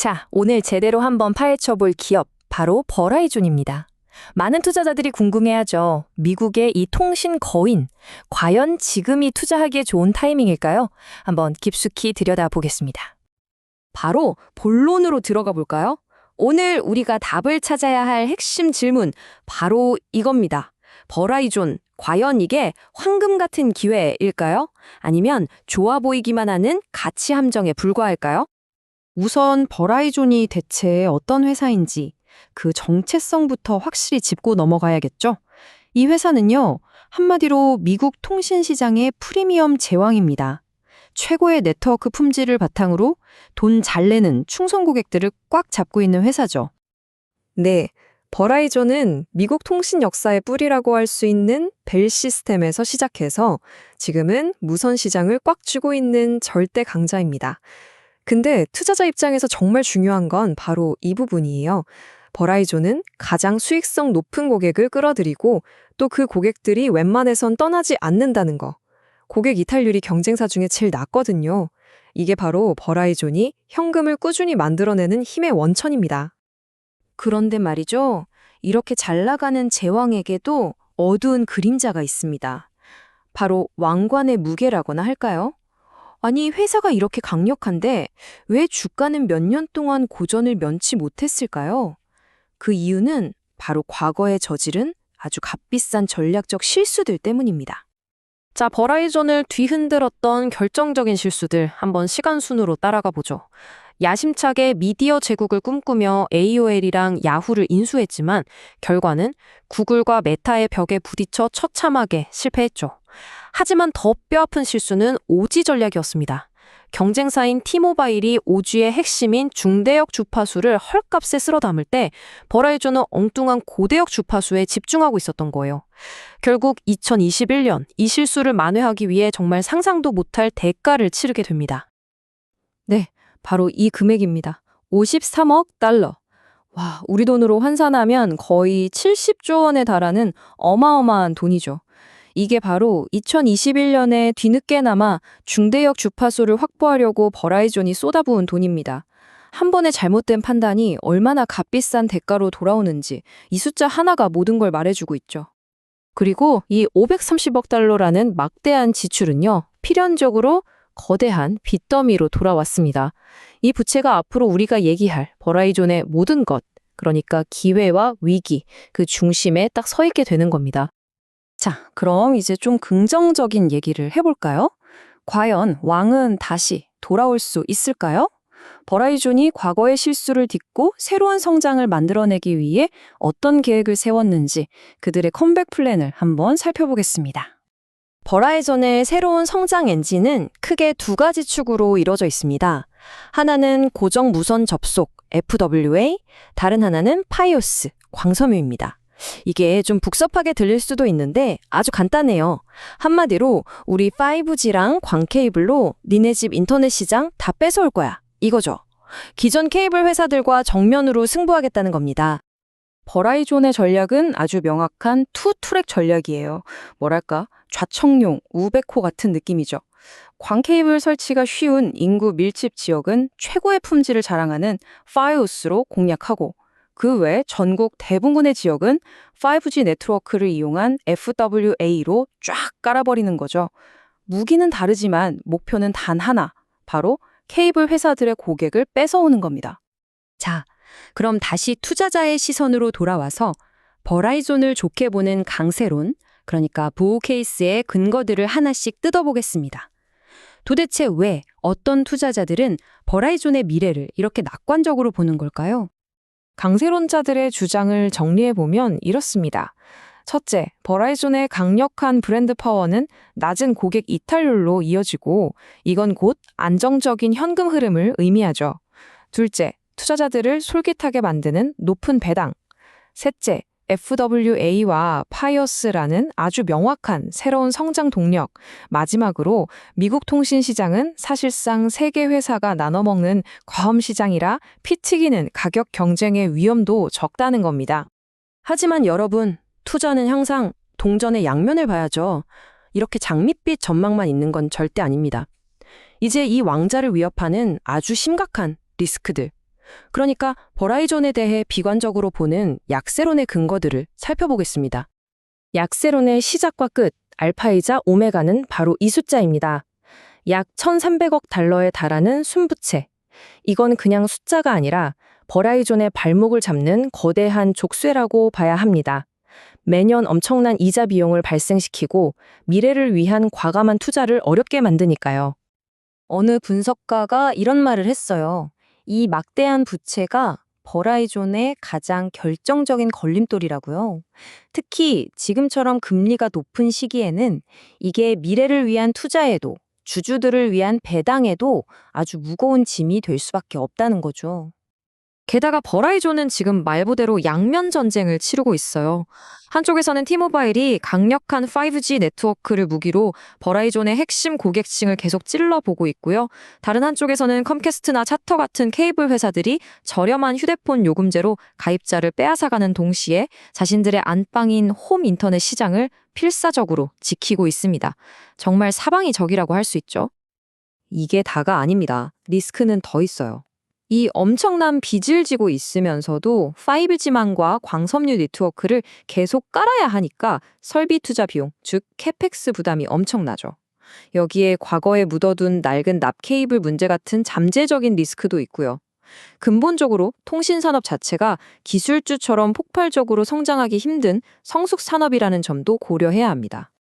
자, 오늘 제대로 한번 파헤쳐볼 기업, 바로 버라이존입니다. 많은 투자자들이 궁금해하죠. 미국의 이 통신 거인, 과연 지금이 투자하기에 좋은 타이밍일까요? 한번 깊숙이 들여다보겠습니다. 바로 본론으로 들어가 볼까요? 오늘 우리가 답을 찾아야 할 핵심 질문, 바로 이겁니다. 버라이존, 과연 이게 황금 같은 기회일까요? 아니면 좋아 보이기만 하는 가치 함정에 불과할까요? 우선 버라이존이 대체 어떤 회사인지 그 정체성부터 확실히 짚고 넘어가야겠죠? 이 회사는요, 한마디로 미국 통신 시장의 프리미엄 제왕입니다. 최고의 네트워크 품질을 바탕으로 돈 잘 내는 충성 고객들을 꽉 잡고 있는 회사죠. 네, 버라이존은 미국 통신 역사의 뿌리라고 할 수 있는 벨 시스템에서 시작해서 지금은 무선 시장을 꽉 쥐고 있는 절대 강자입니다. 근데 투자자 입장에서 정말 중요한 건 바로 이 부분이에요. 버라이존은 가장 수익성 높은 고객을 끌어들이고 또 그 고객들이 웬만해선 떠나지 않는다는 거. 고객 이탈률이 경쟁사 중에 제일 낮거든요. 이게 바로 버라이존이 현금을 꾸준히 만들어내는 힘의 원천입니다. 그런데 말이죠. 이렇게 잘 나가는 제왕에게도 어두운 그림자가 있습니다. 바로 왕관의 무게라고나 할까요? 아니, 회사가 이렇게 강력한데 왜 주가는 몇 년 동안 고전을 면치 못했을까요? 그 이유는 바로 과거에 저지른 아주 값비싼 전략적 실수들 때문입니다. 자, 버라이존을 뒤흔들었던 결정적인 실수들 한번 시간 순으로 따라가 보죠. 야심차게 미디어 제국을 꿈꾸며 AOL이랑 야후를 인수했지만 결과는 구글과 메타의 벽에 부딪혀 처참하게 실패했죠. 하지만 더 뼈아픈 실수는 오지 전략이었습니다. 경쟁사인 T모바일이 오지의 핵심인 중대역 주파수를 헐값에 쓸어 담을 때 버라이존은 엉뚱한 고대역 주파수에 집중하고 있었던 거예요. 결국 2021년 이 실수를 만회하기 위해 정말 상상도 못할 대가를 치르게 됩니다. 네, 바로 이 금액입니다. 53억 달러. 와, 우리 돈으로 환산하면 거의 70조 원에 달하는 어마어마한 돈이죠. 이게 바로 2021년에 뒤늦게나마 중대역 주파수를 확보하려고 버라이존이 쏟아부은 돈입니다. 한 번의 잘못된 판단이 얼마나 값비싼 대가로 돌아오는지 이 숫자 하나가 모든 걸 말해주고 있죠. 그리고 이 530억 달러라는 막대한 지출은요, 필연적으로 거대한 빚더미로 돌아왔습니다. 이 부채가 앞으로 우리가 얘기할 버라이존의 모든 것, 그러니까 기회와 위기, 그 중심에 딱 서 있게 되는 겁니다. 자, 그럼 이제 좀 긍정적인 얘기를 해볼까요? 과연 왕은 다시 돌아올 수 있을까요? 버라이존이 과거의 실수를 딛고 새로운 성장을 만들어내기 위해 어떤 계획을 세웠는지 그들의 컴백 플랜을 한번 살펴보겠습니다. 버라이존의 새로운 성장 엔진은 크게 두 가지 축으로 이루어져 있습니다. 하나는 고정 무선 접속, FWA, 다른 하나는 파이오스, 광섬유입니다. 이게 좀 복잡하게 들릴 수도 있는데 아주 간단해요. 한마디로 우리 5G랑 광 케이블로 니네 집 인터넷 시장 다 뺏어올 거야. 이거죠. 기존 케이블 회사들과 정면으로 승부하겠다는 겁니다. 버라이존의 전략은 아주 명확한 투트랙 전략이에요. 뭐랄까, 좌청룡, 우백호 같은 느낌이죠. 광 케이블 설치가 쉬운 인구 밀집 지역은 최고의 품질을 자랑하는 파이오스로 공략하고 그 외 전국 대부분의 지역은 5G 네트워크를 이용한 FWA로 쫙 깔아버리는 거죠. 무기는 다르지만 목표는 단 하나, 바로 케이블 회사들의 고객을 뺏어오는 겁니다. 자, 그럼 다시 투자자의 시선으로 돌아와서 버라이존을 좋게 보는 강세론, 그러니까 보호 케이스의 근거들을 하나씩 뜯어보겠습니다. 도대체 왜 어떤 투자자들은 버라이존의 미래를 이렇게 낙관적으로 보는 걸까요? 강세론자들의 주장을 정리해보면 이렇습니다. 첫째, 버라이존의 강력한 브랜드 파워는 낮은 고객 이탈률로 이어지고 이건 곧 안정적인 현금 흐름을 의미하죠. 둘째, 투자자들을 솔깃하게 만드는 높은 배당. 셋째, FWA와 파이어스라는 아주 명확한 새로운 성장 동력. 마지막으로 미국 통신 시장은 사실상 세 개 회사가 나눠먹는 과험 시장이라 피 튀기는 가격 경쟁의 위험도 적다는 겁니다. 하지만 여러분, 투자는 항상 동전의 양면을 봐야죠. 이렇게 장밋빛 전망만 있는 건 절대 아닙니다. 이제 이 왕자를 위협하는 아주 심각한 리스크들. 그러니까 버라이존에 대해 비관적으로 보는 약세론의 근거들을 살펴보겠습니다. 약세론의 시작과 끝, 알파이자 오메가는 바로 이 숫자입니다. 약 1,300억 달러에 달하는 순부채. 이건 그냥 숫자가 아니라 버라이존의 발목을 잡는 거대한 족쇄라고 봐야 합니다. 매년 엄청난 이자 비용을 발생시키고 미래를 위한 과감한 투자를 어렵게 만드니까요. 어느 분석가가 이런 말을 했어요. 이 막대한 부채가 버라이존의 가장 결정적인 걸림돌이라고요. 특히 지금처럼 금리가 높은 시기에는 이게 미래를 위한 투자에도 주주들을 위한 배당에도 아주 무거운 짐이 될 수밖에 없다는 거죠. 게다가 버라이존은 지금 말보대로 양면 전쟁을 치르고 있어요. 한쪽에서는 T모바일이 강력한 5G 네트워크를 무기로 버라이존의 핵심 고객층을 계속 찔러보고 있고요. 다른 한쪽에서는 컴캐스트나 차터 같은 케이블 회사들이 저렴한 휴대폰 요금제로 가입자를 빼앗아가는 동시에 자신들의 안방인 홈 인터넷 시장을 필사적으로 지키고 있습니다. 정말 사방이 적이라고 할 수 있죠. 이게 다가 아닙니다. 리스크는 더 있어요. 이 엄청난 빚을 지고 있으면서도 5G망과 광섬유 네트워크를 계속 깔아야 하니까 설비 투자 비용, 즉 캐펙스 부담이 엄청나죠. 여기에 과거에 묻어둔 낡은 납 케이블 문제 같은 잠재적인 리스크도 있고요. 근본적으로 통신산업 자체가 기술주처럼 폭발적으로 성장하기 힘든 성숙 산업이라는 점도 고려해야 합니다.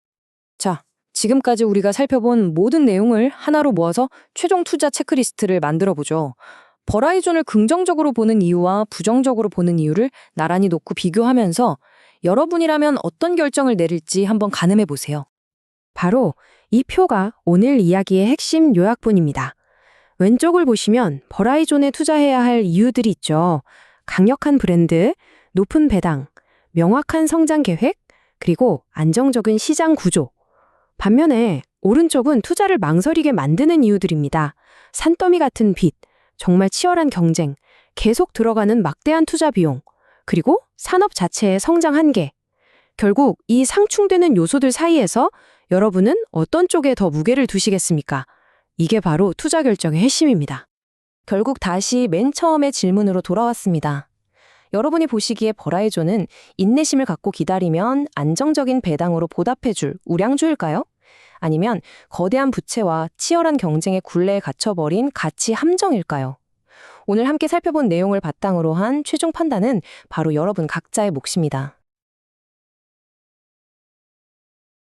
자, 지금까지 우리가 살펴본 모든 내용을 하나로 모아서 최종 투자 체크리스트를 만들어 보죠. 버라이존을 긍정적으로 보는 이유와 부정적으로 보는 이유를 나란히 놓고 비교하면서 여러분이라면 어떤 결정을 내릴지 한번 가늠해 보세요. 바로 이 표가 오늘 이야기의 핵심 요약본입니다. 왼쪽을 보시면 버라이존에 투자해야 할 이유들이 있죠. 강력한 브랜드, 높은 배당, 명확한 성장 계획, 그리고 안정적인 시장 구조. 반면에 오른쪽은 투자를 망설이게 만드는 이유들입니다. 산더미 같은 빚, 정말 치열한 경쟁, 계속 들어가는 막대한 투자 비용, 그리고 산업 자체의 성장 한계. 결국 이 상충되는 요소들 사이에서 여러분은 어떤 쪽에 더 무게를 두시겠습니까? 이게 바로 투자 결정의 핵심입니다. 결국 다시 맨 처음의 질문으로 돌아왔습니다. 여러분이 보시기에 버라이존은 인내심을 갖고 기다리면 안정적인 배당으로 보답해줄 우량주일까요? 아니면 거대한 부채와 치열한 경쟁의 굴레에 갇혀버린 가치 함정일까요? 오늘 함께 살펴본 내용을 바탕으로 한 최종 판단은 바로 여러분 각자의 몫입니다.